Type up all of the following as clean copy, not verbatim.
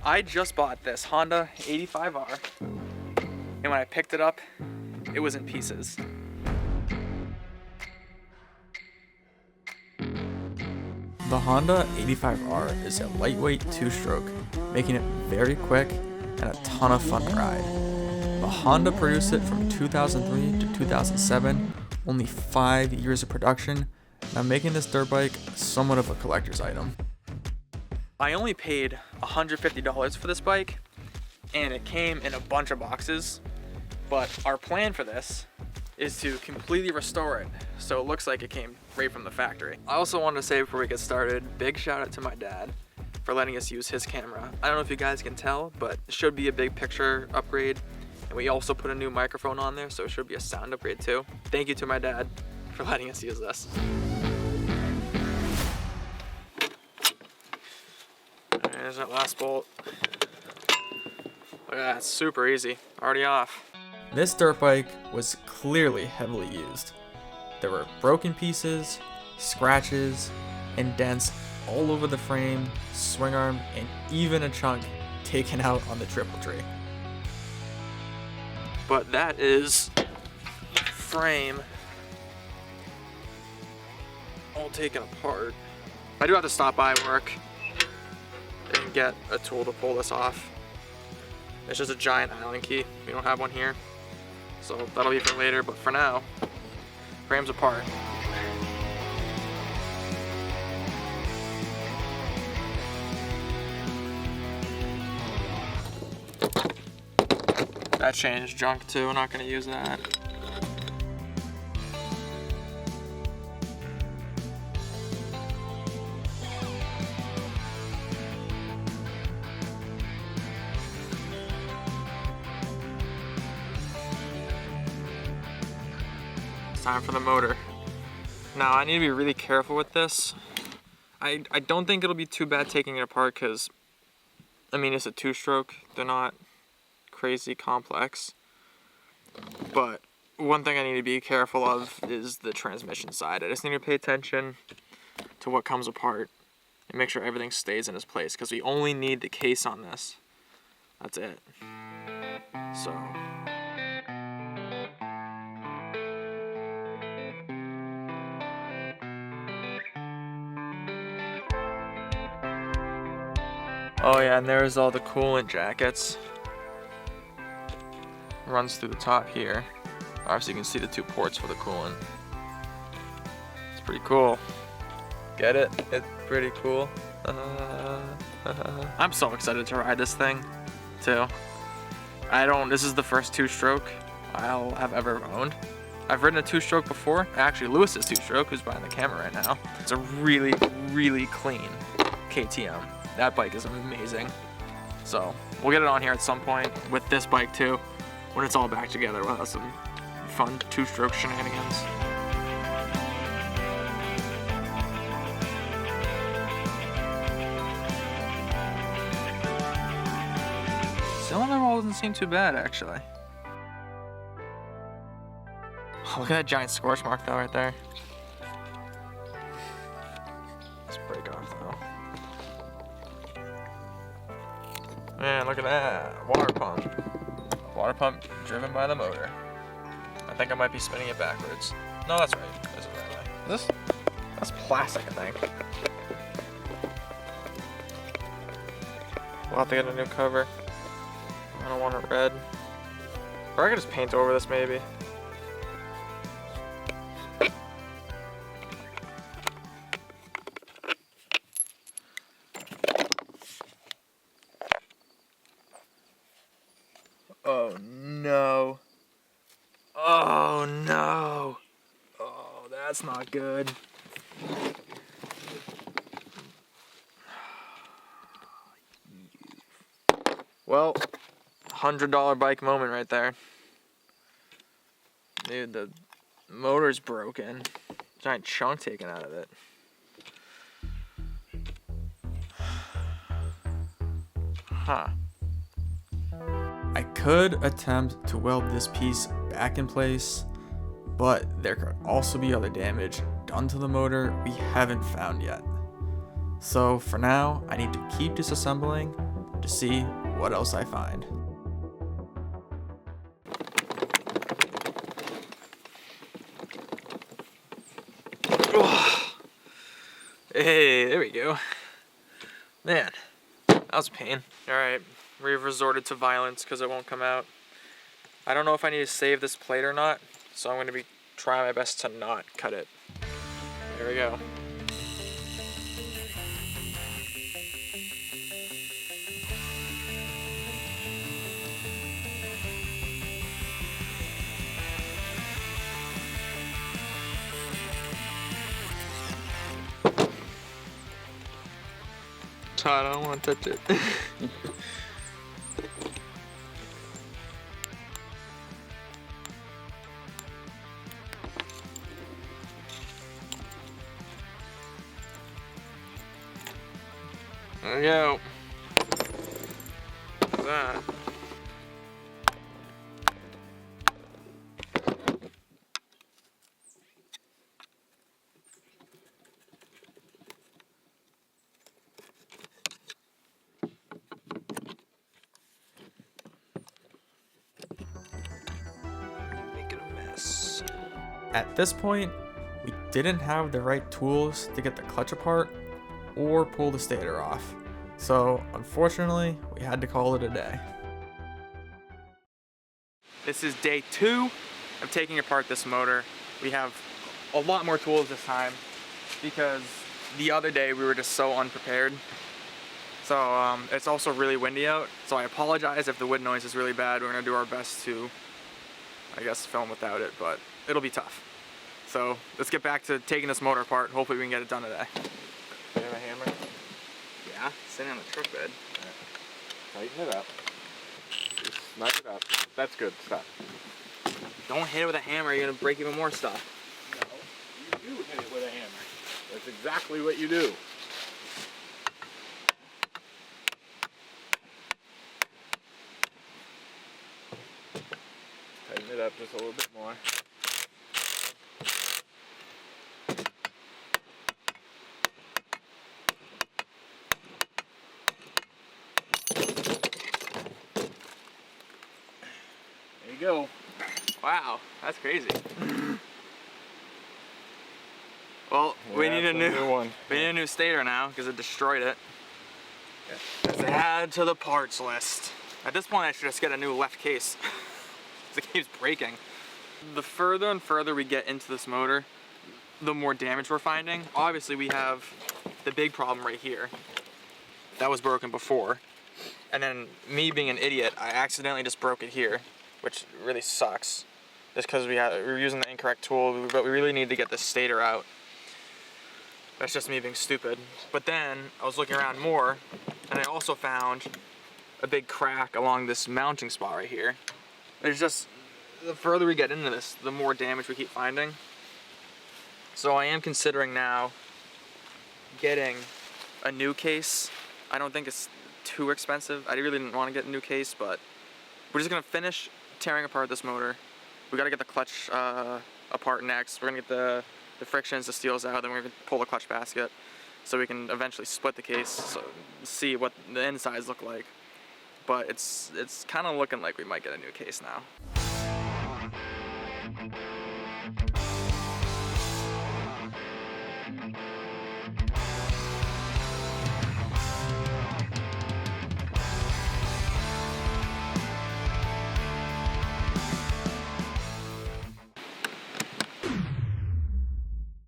I just bought this Honda 85R, and when I picked it up, it was in pieces. The Honda 85R is a lightweight two-stroke, making it very quick and a ton of fun to ride. The Honda produced it from 2003 to 2007, only 5 years of production, now making this dirt bike somewhat of a collector's item. I only paid $150 for this bike, and it came in a bunch of boxes, but our plan for this is to completely restore it so it looks like it came right from the factory. I also wanted to say before we get started, big shout out to my dad for letting us use his camera. I don't know if you guys can tell, but it should be a big picture upgrade, and we also put a new microphone on there, so it should be a sound upgrade too. Thank you to my dad for letting us use this. There's that last bolt. Look at that, it's super easy, already off. This dirt bike was clearly heavily used. There were broken pieces, scratches, and dents all over the frame, swing arm, and even a chunk taken out on the triple tree. But that is frame all taken apart. I do have to stop by work and get a tool to pull this off. It's just a giant Allen key. We don't have one here, so that'll be for later, but for now, frame's apart. That chain's junk too, I'm not gonna use that. Time for the motor. Now I need to be really careful with this. I don't think it'll be too bad taking it apart because, I mean, it's a two-stroke. They're not crazy complex. But one thing I need to be careful of is the transmission side. I just need to pay attention to what comes apart and make sure everything stays in its place because we only need the case on this. That's it. So. Oh yeah, and there's all the coolant jackets. Runs through the top here. Obviously you can see the two ports for the coolant. It's pretty cool. Get it? It's pretty cool. I'm so excited to ride this thing, too. This is the first two-stroke I'll have ever owned. I've ridden a two-stroke before. Actually, Lewis's two-stroke, who's behind the camera right now. It's a really, really clean KTM. That bike is amazing. So we'll get it on here at some point with this bike too. When it's all back together, we'll have some fun two-stroke shenanigans. Cylinder wall doesn't seem too bad actually. Oh, look at that giant scorch mark though right there. Let's break off though. Man, look at that. Water pump. Water pump driven by the motor. I think I might be spinning it backwards. No, that's right. This is the right way. That's plastic, I think. We'll have to get a new cover. I don't want it red. Or I could just paint over this maybe. Oh no. Oh no. Oh, that's not good. Well, $100 bike moment right there. Dude, the motor's broken. Giant chunk taken out of it. Huh. I could attempt to weld this piece back in place, but there could also be other damage done to the motor we haven't found yet. So for now, I need to keep disassembling, to see what else I find. Hey, there we go. Man, that was a pain. Alright, we've resorted to violence because it won't come out. I don't know if I need to save this plate or not, so I'm going to be trying my best to not cut it. There we go. I don't want to touch it. There we go. Look at that. At this point, we didn't have the right tools to get the clutch apart or pull the stator off. So unfortunately, we had to call it a day. This is day 2 of taking apart this motor. We have a lot more tools this time because the other day we were just so unprepared. So it's also really windy out, so I apologize if the wind noise is really bad. We're gonna do our best to, I guess, film without it, but it'll be tough. So let's get back to taking this motor apart. Hopefully we can get it done today. Do you have a hammer? Yeah, sitting on the truck bed. Right. Tighten it up. Just snug it up. That's good. Stop. Don't hit it with a hammer, you're gonna break even more stuff. No, you do hit it with a hammer. That's exactly what you do. Tighten it up just a little bit more. There you go. Wow, that's crazy. Well, we need a new one. We need a new stator now because it destroyed it. Let's add to the parts list. At this point, I should just get a new left case. It keeps breaking. The further and further we get into this motor, the more damage we're finding. Obviously, we have the big problem right here. That was broken before. And then me being an idiot, I accidentally just broke it here, which really sucks. Just because we were using the incorrect tool, but we really need to get the stator out. That's just me being stupid. But then I was looking around more, and I also found a big crack along this mounting spot right here. There's just, the further we get into this, the more damage we keep finding. So I am considering now getting a new case. I don't think it's too expensive. I really didn't want to get a new case, but we're just gonna finish tearing apart this motor. We gotta get the clutch apart next. We're gonna get the frictions, the steels out, then we're gonna pull the clutch basket so we can eventually split the case, so see what the insides look like. But it's kind of looking like we might get a new case now.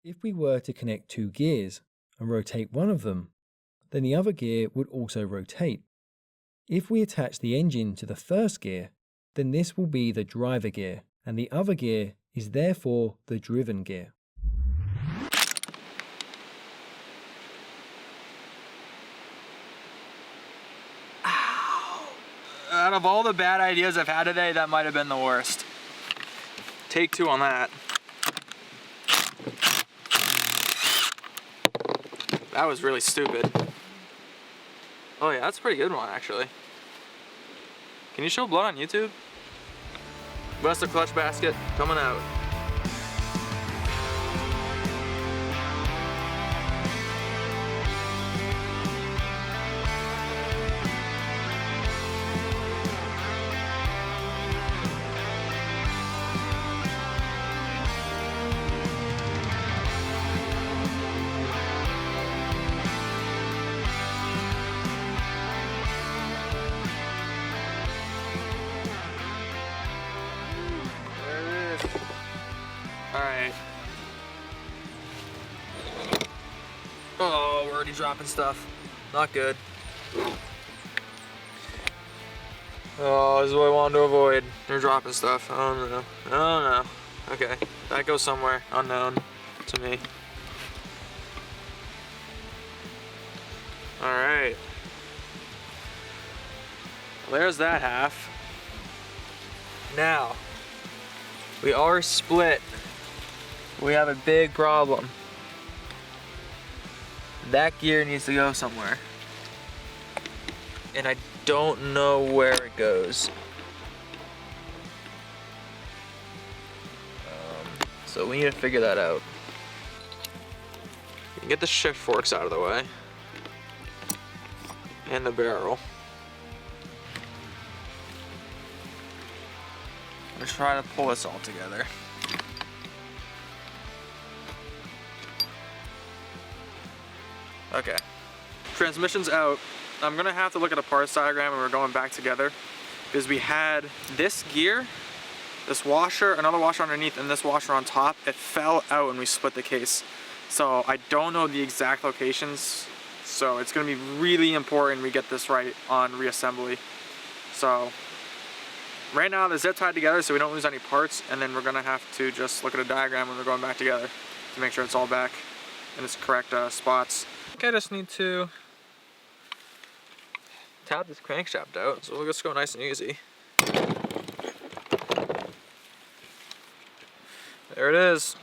If we were to connect 2 gears and rotate one of them, then the other gear would also rotate. If we attach the engine to the first gear, then this will be the driver gear, and the other gear is therefore the driven gear. Ow! Out of all the bad ideas I've had today, that might have been the worst. Take 2 on that. That was really stupid. Oh yeah, that's a pretty good one actually. Can you show blood on YouTube? Buster clutch basket coming out. already dropping stuff. Not good. Oh, this is what I wanted to avoid. They're dropping stuff. I don't know. I don't know. Okay, that goes somewhere unknown to me. All right. Well, there's that half. Now, we are split. We have a big problem. That gear needs to go somewhere. And I don't know where it goes. So we need to figure that out. You can get the shift forks out of the way. And the barrel. Let's try to pull this all together. Okay. Transmission's out. I'm gonna have to look at a parts diagram when we're going back together, because we had this gear, this washer, another washer underneath, and this washer on top. It fell out when we split the case. So I don't know the exact locations. So it's gonna be really important we get this right on reassembly. So right now, the zip tied together so we don't lose any parts, and then we're gonna have to just look at a diagram when we're going back together to make sure it's all back in its correct spots. Okay, I just need to tap this crankshaft out, so we'll just go nice and easy. There it is.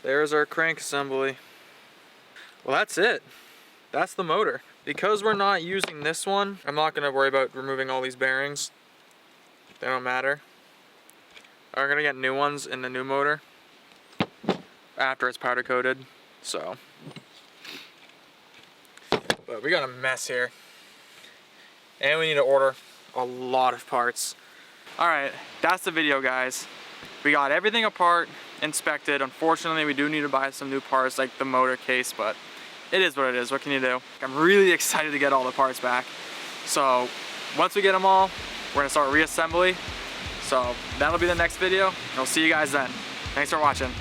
There's our crank assembly. Well, that's it. That's the motor. Because we're not using this one, I'm not gonna worry about removing all these bearings. They don't matter. I'm gonna get new ones in the new motor after it's powder coated, so. But we got a mess here. And we need to order a lot of parts. All right, that's the video, guys. We got everything apart, inspected. Unfortunately, we do need to buy some new parts like the motor case, but it is what it is. What can you do? I'm really excited to get all the parts back. So once we get them all, we're gonna start reassembly. So that'll be the next video, and I'll see you guys then. Thanks for watching.